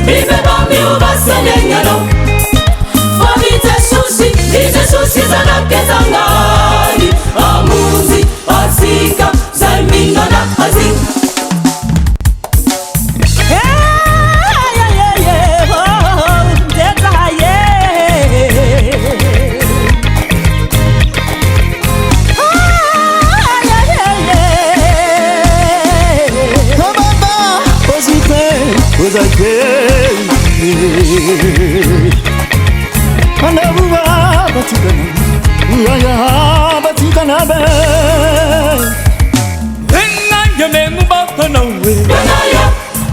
bibeba miubasenengano Fabite sushi zanakkezangani Amuzi asika zaimingana azik Anabuba batikana be Enna yeme mubakana we Enaya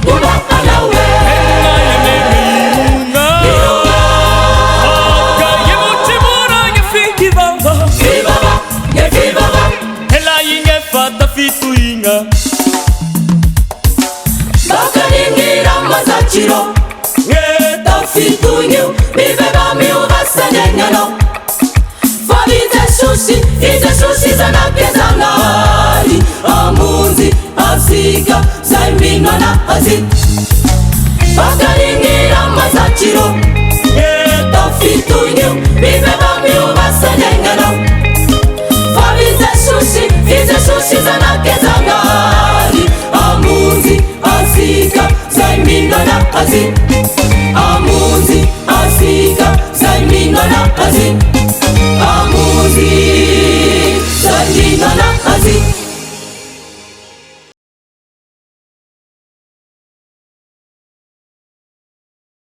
mubakana we Enna yeme miunga Aga yemuchimura yefiki baba Yefibaba Ela yinge fata fitu inga Bakaningira mazachiro Tafitunyu bibeba miubasenengano Fabite sushi zanakkezangani Amuzi asika zaimingana azik Bakaningira mazachiro Tafitunyu bibeba miubasenengano Fabite sushi zanakkezangani Amuzi asika zaimingana azik Amuzi asika zaimingana azik